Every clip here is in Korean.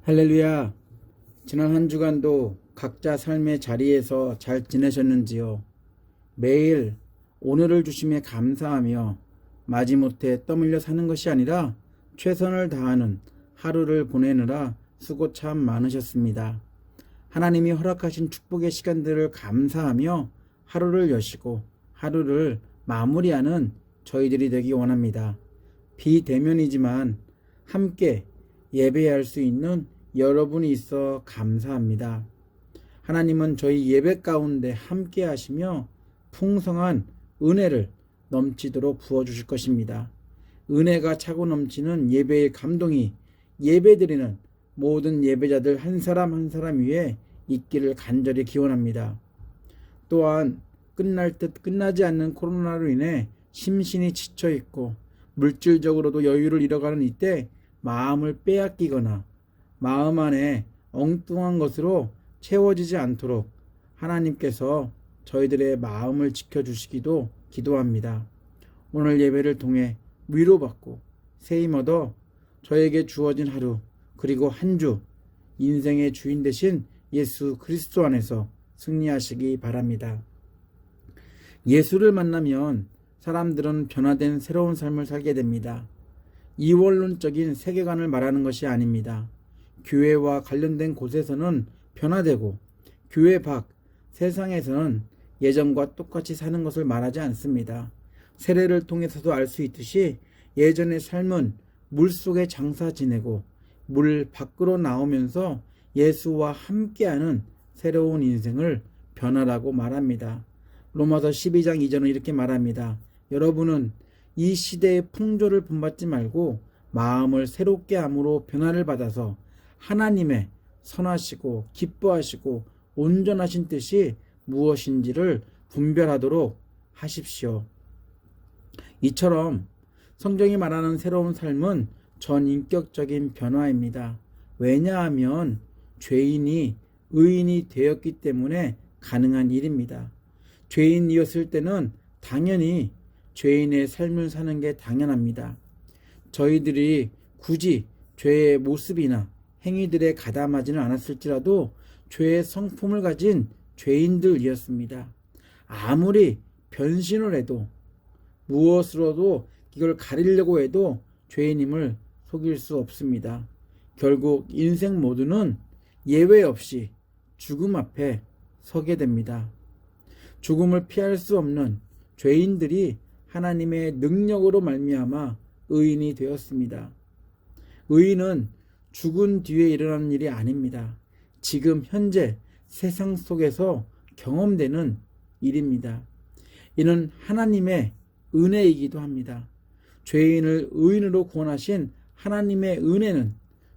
할렐루야. 지난 한 주간도 각자 삶의 자리에서 잘 지내셨는지요? 매일 오늘을 주심에 감사하며 마지못해 떠밀려 사는 것이 아니라 최선을 다하는 하루를 보내느라 수고 참 많으셨습니다. 하나님이 허락하신 축복의 시간들을 감사하며 하루를 여시고 하루를 마무리하는 저희들이 되기 원합니다. 비대면이지만 함께 예배할 수 있는 여러분이 있어 감사합니다. 하나님은 저희 예배 가운데 함께 하시며 풍성한 은혜를 넘치도록 부어주실 것입니다. 은혜가 차고 넘치는 예배의 감동이 예배드리는 모든 예배자들 한 사람 한 사람 위에 있기를 간절히 기원합니다. 또한 끝날 듯 끝나지 않는 코로나로 인해 심신이 지쳐있고 물질적으로도 여유를 잃어가는 이때 마음을 빼앗기거나 마음 안에 엉뚱한 것으로 채워지지 않도록 하나님께서 저희들의 마음을 지켜주시기도 기도합니다. 오늘 예배를 통해 위로받고 세임 얻어 저에게 주어진 하루 그리고 한 주 인생의 주인 되신 예수 그리스도 안에서 승리하시기 바랍니다. 예수를 만나면 사람들은 변화된 새로운 삶을 살게 됩니다. 이원론적인 세계관을 말하는 것이 아닙니다. 교회와 관련된 곳에서는 변화되고 교회 밖 세상에서는 예전과 똑같이 사는 것을 말하지 않습니다. 세례를 통해서도 알 수 있듯이 예전의 삶은 물속에 장사 지내고 물 밖으로 나오면서 예수와 함께하는 새로운 인생을 변화라고 말합니다. 로마서 12장 2절은 이렇게 말합니다. 여러분은 이 시대의 풍조를 본받지 말고 마음을 새롭게 함으로 변화를 받아서 하나님의 선하시고 기뻐하시고 온전하신 뜻이 무엇인지를 분별하도록 하십시오. 이처럼 성경이 말하는 새로운 삶은 전인격적인 변화입니다. 왜냐하면 죄인이 의인이 되었기 때문에 가능한 일입니다. 죄인이었을 때는 당연히 죄인의 삶을 사는 게 당연합니다. 저희들이 굳이 죄의 모습이나 행위들에 가담하지는 않았을지라도 죄의 성품을 가진 죄인들이었습니다. 아무리 변신을 해도 무엇으로도 이걸 가리려고 해도 죄인임을 속일 수 없습니다. 결국 인생 모두는 예외 없이 죽음 앞에 서게 됩니다. 죽음을 피할 수 없는 죄인들이 하나님의 능력으로 말미암아 의인이 되었습니다. 의인은 죽은 뒤에 일어나는 일이 아닙니다. 지금 현재 세상 속에서 경험되는 일입니다. 이는 하나님의 은혜이기도 합니다. 죄인을 의인으로 구원하신 하나님의 은혜는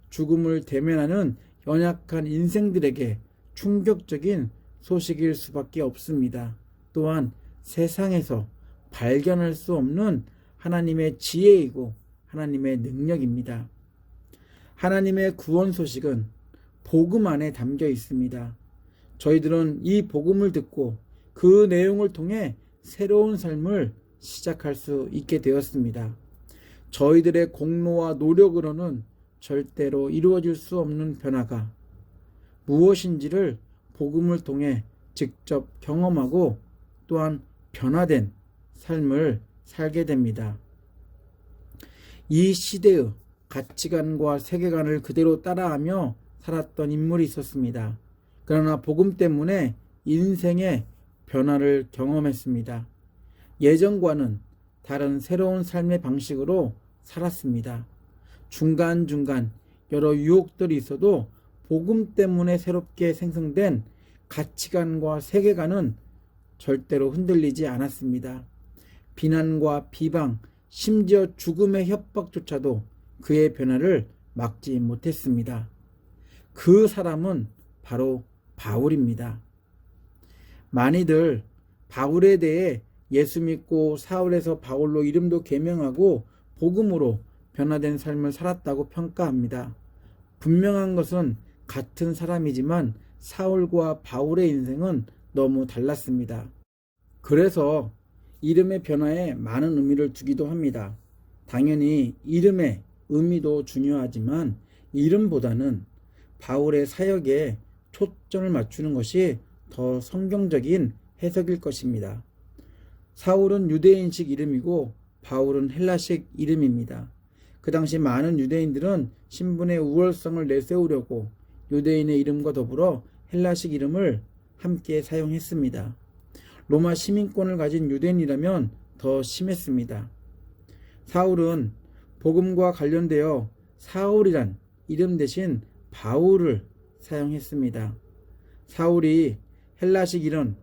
죽음을 대면하는 연약한 인생들에게 충격적인 소식일 수밖에 없습니다. 또한 세상에서 발견할 수 없는 하나님의 지혜이고 하나님의 능력입니다. 하나님의 구원 소식은 복음 안에 담겨 있습니다. 저희들은 이 복음을 듣고 그 내용을 통해 새로운 삶을 시작할 수 있게 되었습니다. 저희들의 공로와 노력으로는 절대로 이루어질 수 없는 변화가 무엇인지를 복음을 통해 직접 경험하고 또한 변화된 삶을 살게 됩니다. 이 시대의 가치관과 세계관을 그대로 따라하며 살았던 인물이 있었습니다. 그러나 복음 때문에 인생의 변화를 경험했습니다. 예전과는 다른 새로운 삶의 방식으로 살았습니다. 중간중간 여러 유혹들이 있어도 복음 때문에 새롭게 생성된 가치관과 세계관은 절대로 흔들리지 않았습니다. 비난과 비방, 심지어 죽음의 협박조차도 그의 변화를 막지 못했습니다. 그 사람은 바로 바울입니다. 많이들 바울에 대해 예수 믿고 사울에서 바울로 이름도 개명하고 복음으로 변화된 삶을 살았다고 평가합니다. 분명한 것은 같은 사람이지만 사울과 바울의 인생은 너무 달랐습니다. 그래서 이름의 변화에 많은 의미를 두기도 합니다. 당연히 이름의 의미도 중요하지만 이름보다는 바울의 사역에 초점을 맞추는 것이 더 성경적인 해석일 것입니다. 사울은 유대인식 이름이고 바울은 헬라식 이름입니다. 그 당시 많은 유대인들은 신분의 우월성을 내세우려고 유대인의 이름과 더불어 헬라식 이름을 함께 사용했습니다. 로마 시민권을 가진 유대인이라면 더 심했습니다. 사울은 복음과 관련되어 사울이란 이름 대신 바울을 사용했습니다. 사울이 헬라식 이름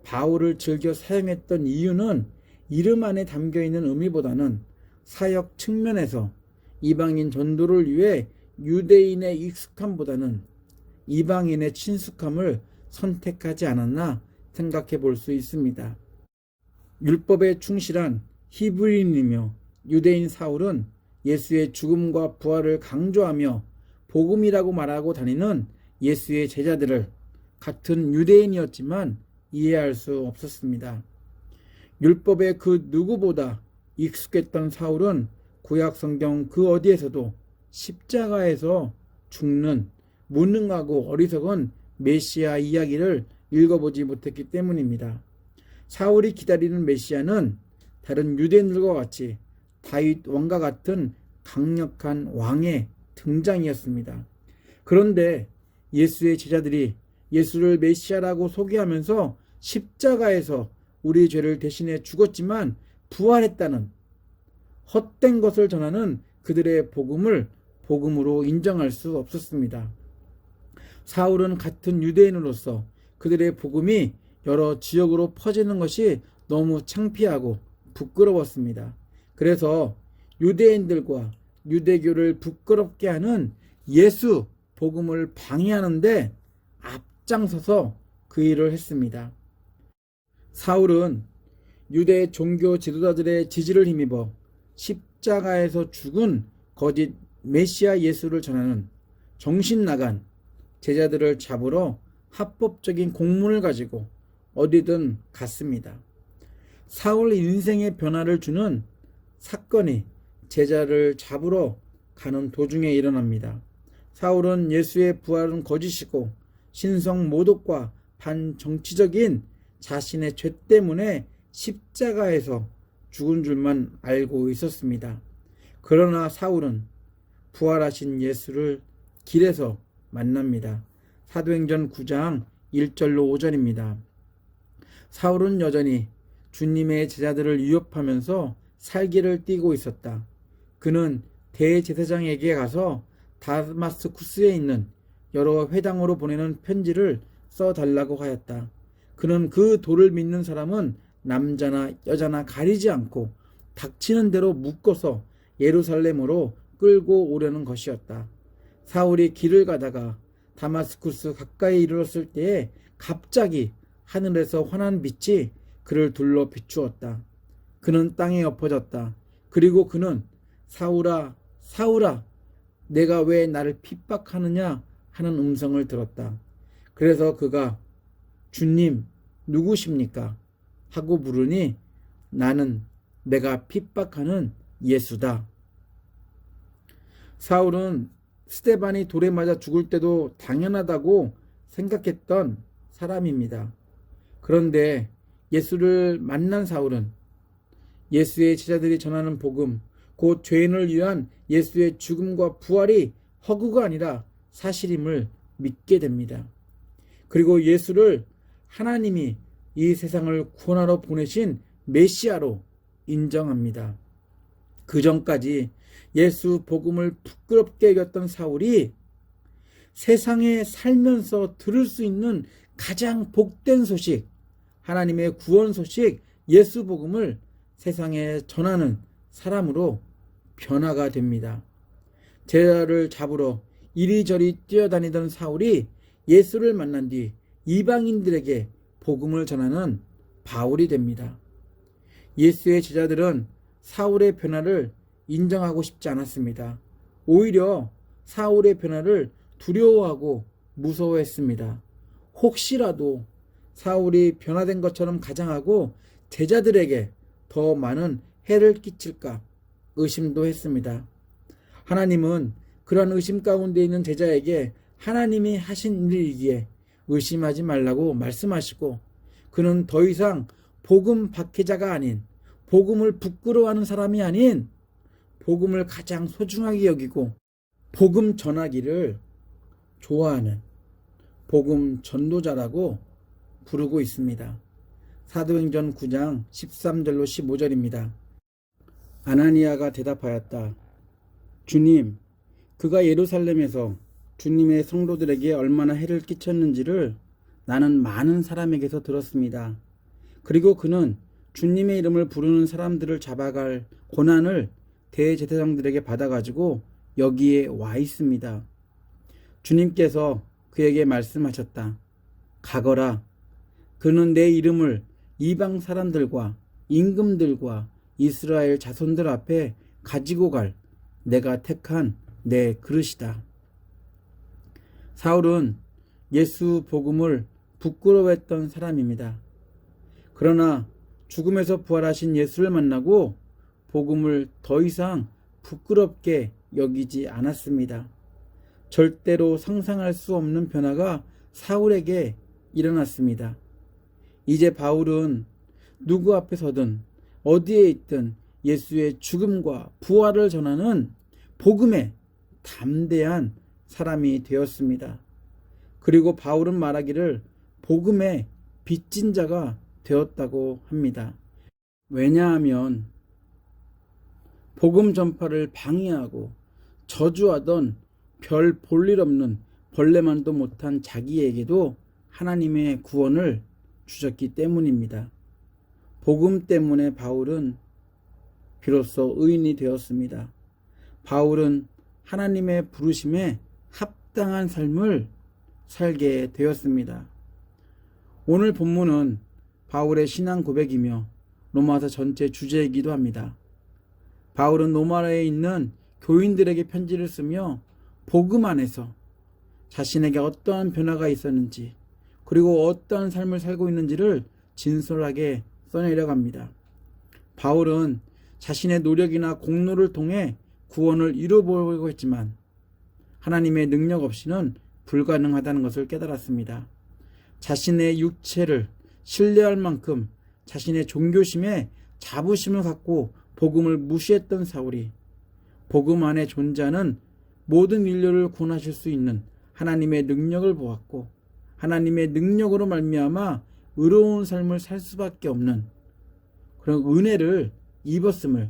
바울을 즐겨 사용했던 이유는 이름 안에 담겨있는 의미보다는 사역 측면에서 이방인 전도를 위해 유대인의 익숙함보다는 이방인의 친숙함을 선택하지 않았나 생각해 볼 수 있습니다. 율법에 충실한 히브리인이며 유대인 사울은 예수의 죽음과 부활을 강조하며 복음이라고 말하고 다니는 예수의 제자들을 같은 유대인이었지만 이해할 수 없었습니다. 율법에 그 누구보다 익숙했던 사울은 구약 성경 그 어디에서도 십자가에서 죽는 무능하고 어리석은 메시아 이야기를 읽어보지 못했기 때문입니다. 사울이 기다리는 메시아는 다른 유대인들과 같이 다윗 왕과 같은 강력한 왕의 등장이었습니다. 그런데 예수의 제자들이 예수를 메시아라고 소개하면서 십자가에서 우리 죄를 대신해 죽었지만 부활했다는 헛된 것을 전하는 그들의 복음을 복음으로 인정할 수 없었습니다. 사울은 같은 유대인으로서 그들의 복음이 여러 지역으로 퍼지는 것이 너무 창피하고 부끄러웠습니다. 그래서 유대인들과 유대교를 부끄럽게 하는 예수 복음을 방해하는데 앞장서서 그 일을 했습니다. 사울은 유대 종교 지도자들의 지지를 힘입어 십자가에서 죽은 거짓 메시아 예수를 전하는 정신 나간 제자들을 잡으러 합법적인 공문을 가지고 어디든 갔습니다. 사울 인생의 변화를 주는 사건이 제자를 잡으러 가는 도중에 일어납니다. 사울은 예수의 부활은 거짓이고 신성 모독과 반정치적인 자신의 죄 때문에 십자가에서 죽은 줄만 알고 있었습니다. 그러나 사울은 부활하신 예수를 길에서 만납니다. 사도행전 9장 1절로 5절입니다. 사울은 여전히 주님의 제자들을 위협하면서 살기를 띠고 있었다. 그는 대제사장에게 가서 다마스쿠스에 있는 여러 회당으로 보내는 편지를 써달라고 하였다. 그는 그 도를 믿는 사람은 남자나 여자나 가리지 않고 닥치는 대로 묶어서 예루살렘으로 끌고 오려는 것이었다. 사울이 길을 가다가 다마스쿠스 가까이 이르렀을 때에 갑자기 하늘에서 환한 빛이 그를 둘러 비추었다. 그는 땅에 엎어졌다. 그리고 그는 사울아, 사울아, 내가 왜 나를 핍박하느냐 하는 음성을 들었다. 그래서 그가 주님 누구십니까? 하고 물으니 나는 내가 핍박하는 예수다. 사울은 스데반이 돌에 맞아 죽을 때도 당연하다고 생각했던 사람입니다. 그런데 예수를 만난 사울은 예수의 제자들이 전하는 복음, 곧 죄인을 위한 예수의 죽음과 부활이 허구가 아니라 사실임을 믿게 됩니다. 그리고 예수를 하나님이 이 세상을 구원하러 보내신 메시아로 인정합니다. 그 전까지 예수 복음을 부끄럽게 여겼던 사울이 세상에 살면서 들을 수 있는 가장 복된 소식, 하나님의 구원 소식, 예수 복음을 세상에 전하는 사람으로 변화가 됩니다. 제자를 잡으러 이리저리 뛰어다니던 사울이 예수를 만난 뒤 이방인들에게 복음을 전하는 바울이 됩니다. 예수의 제자들은 사울의 변화를 인정하고 싶지 않았습니다. 오히려 사울의 변화를 두려워하고 무서워했습니다. 혹시라도 사울이 변화된 것처럼 가장하고 제자들에게 더 많은 해를 끼칠까 의심도 했습니다. 하나님은 그런 의심 가운데 있는 제자에게 하나님이 하신 일이기에 의심하지 말라고 말씀하시고, 그는 더 이상 복음 박해자가 아닌, 복음을 부끄러워하는 사람이 아닌, 복음을 가장 소중하게 여기고 복음 전하기를 좋아하는 복음 전도자라고 부르고 있습니다. 사도행전 9장 13절로 15절입니다. 아나니아가 대답하였다. 주님, 그가 예루살렘에서 주님의 성도들에게 얼마나 해를 끼쳤는지를 나는 많은 사람에게서 들었습니다. 그리고 그는 주님의 이름을 부르는 사람들을 잡아갈 고난을 대제사장들에게 받아가지고 여기에 와 있습니다. 주님께서 그에게 말씀하셨다. 가거라. 그는 내 이름을 이방 사람들과 임금들과 이스라엘 자손들 앞에 가지고 갈 내가 택한 내 그릇이다. 사울은 예수 복음을 부끄러워했던 사람입니다. 그러나 죽음에서 부활하신 예수를 만나고 복음을 더 이상 부끄럽게 여기지 않았습니다. 절대로 상상할 수 없는 변화가 사울에게 일어났습니다. 이제 바울은 누구 앞에 서든 어디에 있든 예수의 죽음과 부활을 전하는 복음에 담대한 사람이 되었습니다. 그리고 바울은 말하기를 복음의 빚진 자가 되었다고 합니다. 왜냐하면 복음 전파를 방해하고 저주하던 별 볼일 없는 벌레만도 못한 자기에게도 하나님의 구원을 주셨기 때문입니다. 복음 때문에 바울은 비로소 의인이 되었습니다. 바울은 하나님의 부르심에 합당한 삶을 살게 되었습니다. 오늘 본문은 바울의 신앙 고백이며 로마서 전체 주제이기도 합니다. 바울은 로마에 있는 교인들에게 편지를 쓰며 복음 안에서 자신에게 어떠한 변화가 있었는지, 그리고 어떠한 삶을 살고 있는지를 진솔하게 써내려갑니다. 바울은 자신의 노력이나 공로를 통해 구원을 이루어보려고 했지만 하나님의 능력 없이는 불가능하다는 것을 깨달았습니다. 자신의 육체를 신뢰할 만큼 자신의 종교심에 자부심을 갖고 복음을 무시했던 사울이 복음 안에 존재하는 모든 인류를 구원하실 수 있는 하나님의 능력을 보았고, 하나님의 능력으로 말미암아 의로운 삶을 살 수밖에 없는 그런 은혜를 입었음을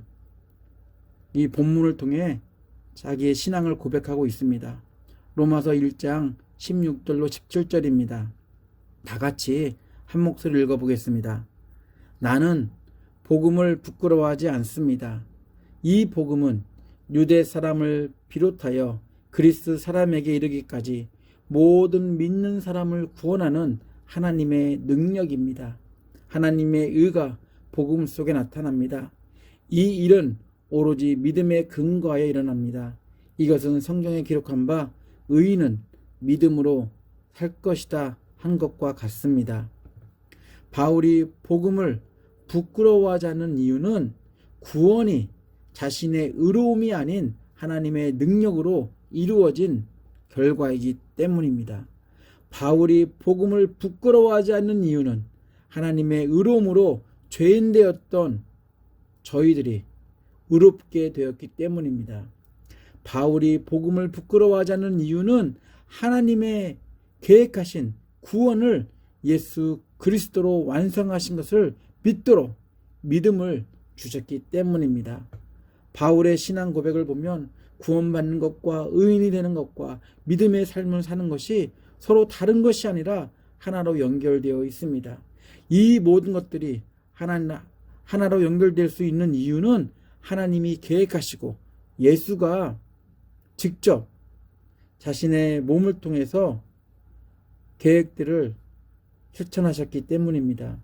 이 본문을 통해 자기의 신앙을 고백하고 있습니다. 로마서 1장 16절로 17절입니다. 다 같이 한 목소리 읽어보겠습니다. 나는 복음을 부끄러워하지 않습니다. 이 복음은 유대 사람을 비롯하여 그리스 사람에게 이르기까지 모든 믿는 사람을 구원하는 하나님의 능력입니다. 하나님의 의가 복음 속에 나타납니다. 이 일은 오로지 믿음의 근거하에 일어납니다. 이것은 성경에 기록한 바 의인은 믿음으로 살 것이다 한 것과 같습니다. 바울이 복음을 부끄러워하지 않는 이유는 구원이 자신의 의로움이 아닌 하나님의 능력으로 이루어진 결과이기 때문입니다. 바울이 복음을 부끄러워하지 않는 이유는 하나님의 의로움으로 죄인 되었던 저희들이 의롭게 되었기 때문입니다. 바울이 복음을 부끄러워하지 않는 이유는 하나님의 계획하신 구원을 예수 그리스도로 완성하신 것을 믿도록 믿음을 주셨기 때문입니다. 바울의 신앙 고백을 보면 구원받는 것과 의인이 되는 것과 믿음의 삶을 사는 것이 서로 다른 것이 아니라 하나로 연결되어 있습니다. 이 모든 것들이 하나로 연결될 수 있는 이유는 하나님이 계획하시고 예수가 직접 자신의 몸을 통해서 계획들을 실천하셨기 때문입니다.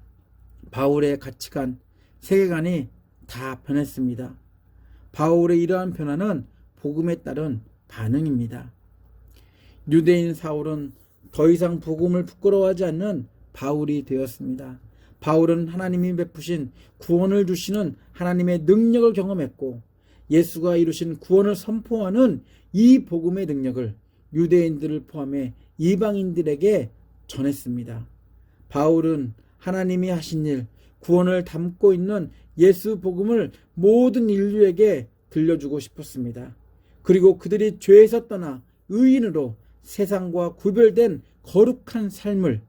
바울의 가치관, 세계관이 다 변했습니다. 바울의 이러한 변화는 복음에 따른 반응입니다. 유대인 사울은 더 이상 복음을 부끄러워하지 않는 바울이 되었습니다. 바울은 하나님이 베푸신 구원을 주시는 하나님의 능력을 경험했고, 예수가 이루신 구원을 선포하는 이 복음의 능력을 유대인들을 포함해 이방인들에게 전했습니다. 바울은 하나님이 하신 일, 구원을 담고 있는 예수 복음을 모든 인류에게 들려주고 싶었습니다. 그리고 그들이 죄에서 떠나 의인으로 세상과 구별된 거룩한 삶을,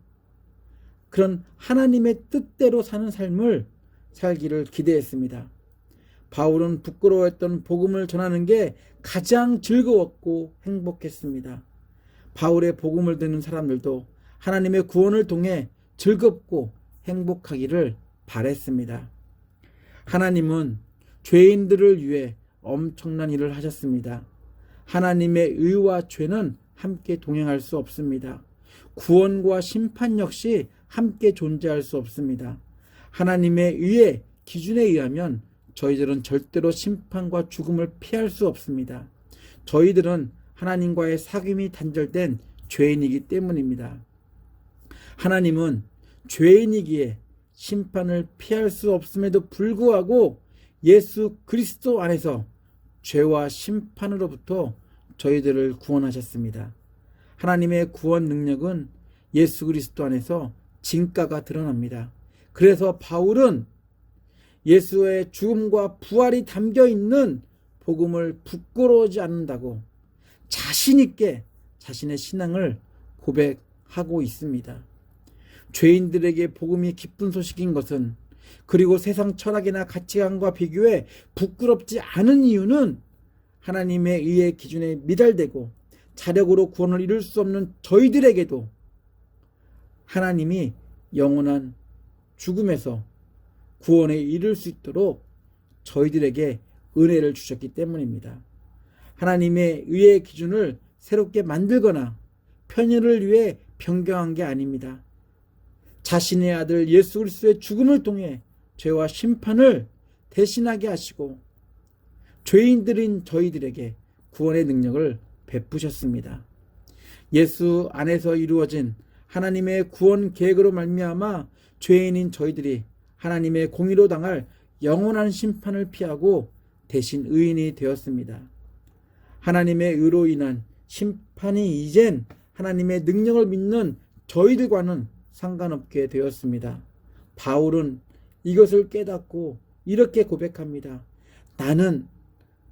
그런 하나님의 뜻대로 사는 삶을 살기를 기대했습니다. 바울은 부끄러워했던 복음을 전하는 게 가장 즐거웠고 행복했습니다. 바울의 복음을 듣는 사람들도 하나님의 구원을 통해 즐겁고 행복하기를 바랬습니다. 하나님은 죄인들을 위해 엄청난 일을 하셨습니다. 하나님의 의와 죄는 함께 동행할 수 없습니다. 구원과 심판 역시 함께 존재할 수 없습니다. 하나님의 의의 기준에 의하면 저희들은 절대로 심판과 죽음을 피할 수 없습니다. 저희들은 하나님과의 사귐이 단절된 죄인이기 때문입니다. 하나님은 죄인이기에 심판을 피할 수 없음에도 불구하고 예수 그리스도 안에서 죄와 심판으로부터 저희들을 구원하셨습니다. 하나님의 구원 능력은 예수 그리스도 안에서 진가가 드러납니다. 그래서 바울은 예수의 죽음과 부활이 담겨 있는 복음을 부끄러워하지 않는다고 자신 있게 자신의 신앙을 고백하고 있습니다. 죄인들에게 복음이 기쁜 소식인 것은, 그리고 세상 철학이나 가치관과 비교해 부끄럽지 않은 이유는 하나님의 의의 기준에 미달되고 자력으로 구원을 이룰 수 없는 저희들에게도 하나님이 영원한 죽음에서 구원에 이를 수 있도록 저희들에게 은혜를 주셨기 때문입니다. 하나님의 의의 기준을 새롭게 만들거나 편의를 위해 변경한 게 아닙니다. 자신의 아들 예수 그리스도의 죽음을 통해 죄와 심판을 대신하게 하시고 죄인들인 저희들에게 구원의 능력을 베푸셨습니다. 예수 안에서 이루어진 하나님의 구원 계획으로 말미암아 죄인인 저희들이 하나님의 공의로 당할 영원한 심판을 피하고 대신 의인이 되었습니다. 하나님의 의로 인한 심판이 이젠 하나님의 능력을 믿는 저희들과는 상관없게 되었습니다. 바울은 이것을 깨닫고 이렇게 고백합니다. 나는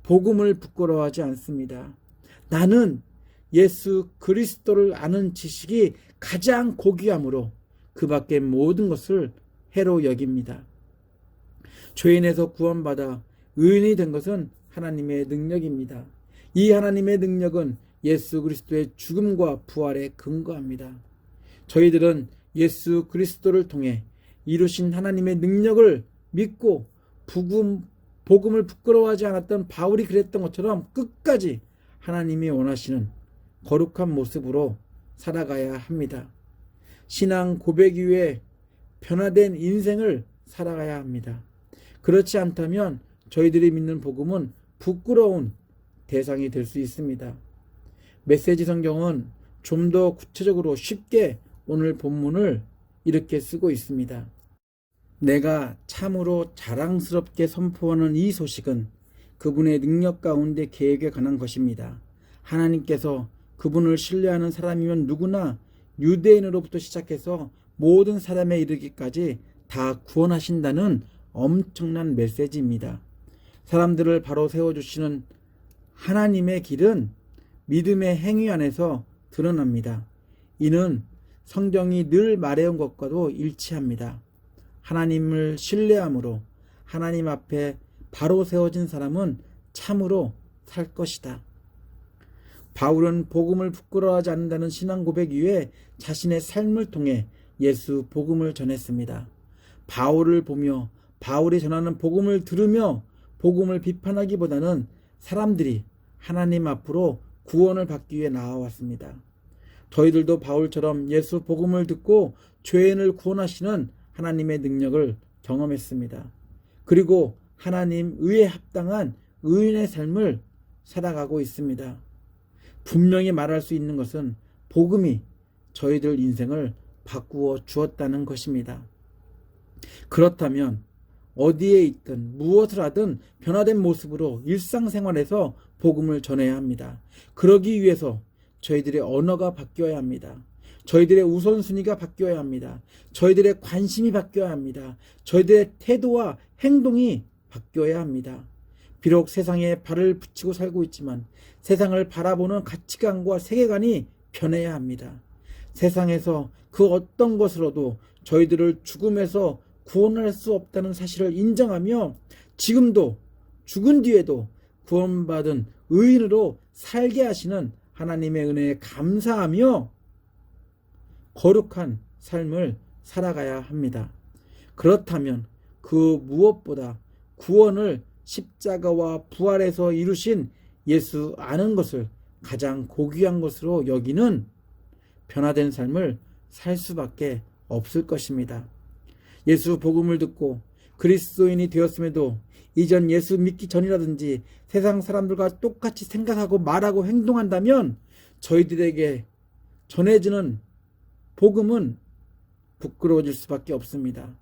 복음을 부끄러워하지 않습니다. 나는 예수 그리스도를 아는 지식이 가장 고귀함으로 그 밖의 모든 것을 해로 여깁니다. 죄인에서 구원받아 의인이 된 것은 하나님의 능력입니다. 이 하나님의 능력은 예수 그리스도의 죽음과 부활에 근거합니다. 저희들은 예수 그리스도를 통해 이루신 하나님의 능력을 믿고 복음을 부끄러워하지 않았던 바울이 그랬던 것처럼 끝까지 하나님이 원하시는 거룩한 모습으로 살아가야 합니다. 신앙 고백 이후에 변화된 인생을 살아가야 합니다. 그렇지 않다면 저희들이 믿는 복음은 부끄러운 대상이 될 수 있습니다. 메시지 성경은 좀 더 구체적으로 쉽게 오늘 본문을 이렇게 쓰고 있습니다. 내가 참으로 자랑스럽게 선포하는 이 소식은 그분의 능력 가운데 계획에 관한 것입니다. 하나님께서 그분을 신뢰하는 사람이면 누구나 유대인으로부터 시작해서 모든 사람에 이르기까지 다 구원하신다는 엄청난 메시지입니다. 사람들을 바로 세워주시는 하나님의 길은 믿음의 행위 안에서 드러납니다. 이는 성경이 늘 말해온 것과도 일치합니다. 하나님을 신뢰함으로 하나님 앞에 바로 세워진 사람은 참으로 살 것이다. 바울은 복음을 부끄러워하지 않는다는 신앙 고백 이후에 자신의 삶을 통해 예수 복음을 전했습니다. 바울을 보며 바울이 전하는 복음을 들으며 복음을 비판하기보다는 사람들이 하나님 앞으로 구원을 받기 위해 나아왔습니다. 저희들도 바울처럼 예수 복음을 듣고 죄인을 구원하시는 하나님의 능력을 경험했습니다. 그리고 하나님 의에 합당한 의인의 삶을 살아가고 있습니다. 분명히 말할 수 있는 것은 복음이 저희들 인생을 바꾸어 주었다는 것입니다. 그렇다면 어디에 있든 무엇을 하든 변화된 모습으로 일상생활에서 복음을 전해야 합니다. 그러기 위해서 저희들의 언어가 바뀌어야 합니다. 저희들의 우선순위가 바뀌어야 합니다. 저희들의 관심이 바뀌어야 합니다. 저희들의 태도와 행동이 바뀌어야 합니다. 비록 세상에 발을 붙이고 살고 있지만 세상을 바라보는 가치관과 세계관이 변해야 합니다. 세상에서 그 어떤 것으로도 저희들을 죽음에서 구원할 수 없다는 사실을 인정하며 지금도 죽은 뒤에도 구원받은 의인으로 살게 하시는 하나님의 은혜에 감사하며 거룩한 삶을 살아가야 합니다. 그렇다면 그 무엇보다 구원을 십자가와 부활에서 이루신 예수 아는 것을 가장 고귀한 것으로 여기는 변화된 삶을 살 수밖에 없을 것입니다. 예수 복음을 듣고 그리스도인이 되었음에도 이전 예수 믿기 전이라든지 세상 사람들과 똑같이 생각하고 말하고 행동한다면 저희들에게 전해지는 복음은 부끄러워질 수밖에 없습니다.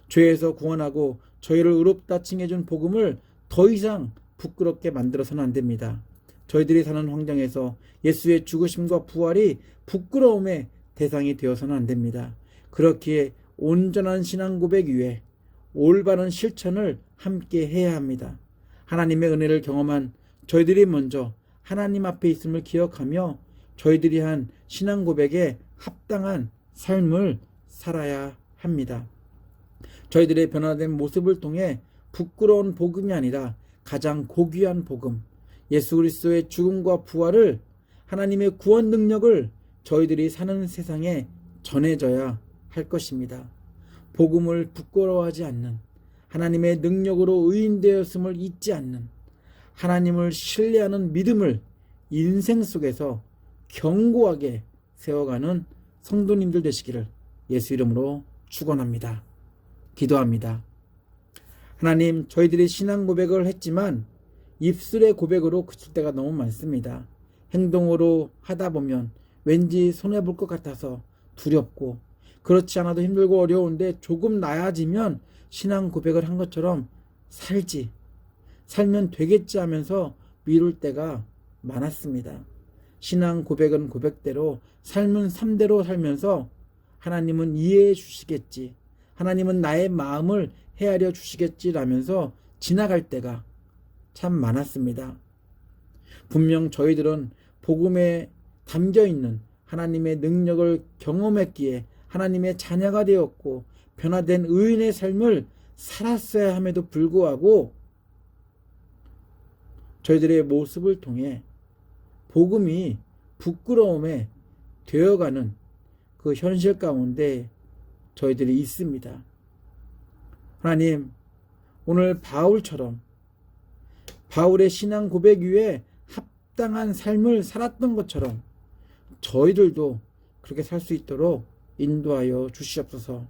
죄에서 구원하고 저희를 의롭다 칭해준 복음을 더 이상 부끄럽게 만들어서는 안 됩니다. 저희들이 사는 환경에서 예수의 죽으심과 부활이 부끄러움의 대상이 되어서는 안 됩니다. 그렇기에 온전한 신앙 고백 위에 올바른 실천을 함께 해야 합니다. 하나님의 은혜를 경험한 저희들이 먼저 하나님 앞에 있음을 기억하며 저희들이 한 신앙 고백에 합당한 삶을 살아야 합니다. 저희들의 변화된 모습을 통해 부끄러운 복음이 아니라 가장 고귀한 복음, 예수 그리스도의 죽음과 부활을, 하나님의 구원 능력을 저희들이 사는 세상에 전해져야 할 것입니다. 복음을 부끄러워하지 않는, 하나님의 능력으로 의인되었음을 잊지 않는, 하나님을 신뢰하는 믿음을 인생 속에서 견고하게 세워가는 성도님들 되시기를 예수 이름으로 축원합니다. 기도합니다. 하나님, 저희들이 신앙 고백을 했지만 입술의 고백으로 그칠 때가 너무 많습니다. 행동으로 하다 보면 왠지 손해볼 것 같아서 두렵고, 그렇지 않아도 힘들고 어려운데 조금 나아지면 신앙 고백을 한 것처럼 살면 되겠지 하면서 미룰 때가 많았습니다. 신앙 고백은 고백대로, 삶은 삶대로 살면서 하나님은 이해해 주시겠지, 하나님은 나의 마음을 헤아려 주시겠지라면서 지나갈 때가 참 많았습니다. 분명 저희들은 복음에 담겨있는 하나님의 능력을 경험했기에 하나님의 자녀가 되었고 변화된 의인의 삶을 살았어야 함에도 불구하고 저희들의 모습을 통해 복음이 부끄러움에 되어가는 그 현실 가운데 저희들이 있습니다. 하나님, 오늘 바울처럼 바울의 신앙 고백 위에 합당한 삶을 살았던 것처럼 저희들도 그렇게 살 수 있도록 인도하여 주시옵소서.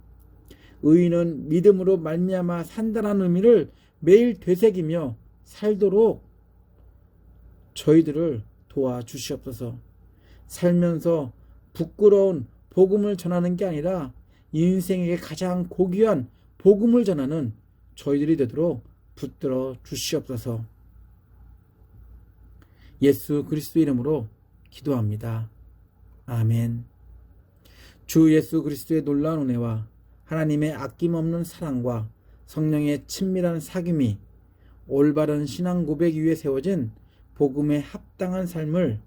의인은 믿음으로 말미암아 산다는 의미를 매일 되새기며 살도록 저희들을 도와주시옵소서. 살면서 부끄러운 복음을 전하는 게 아니라 인생에게 가장 고귀한 복음을 전하는 저희들이 되도록 붙들어 주시옵소서. 예수 그리스도 이름으로 기도합니다. 아멘. 주 예수 그리스도의 놀라운 은혜와 하나님의 아낌없는 사랑과 성령의 친밀한 사귐이 올바른 신앙 고백 위에 세워진 복음에 합당한 삶을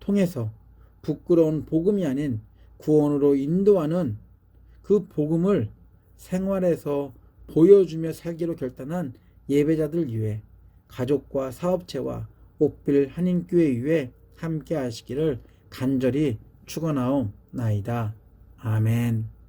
통해서 부끄러운 복음이 아닌 구원으로 인도하는 그 복음을 생활에서 보여주며 살기로 결단한 예배자들 위해, 가족과 사업체와 옥빌 한인교회 위에 함께 하시기를 간절히 축원하옵나이다. 아멘.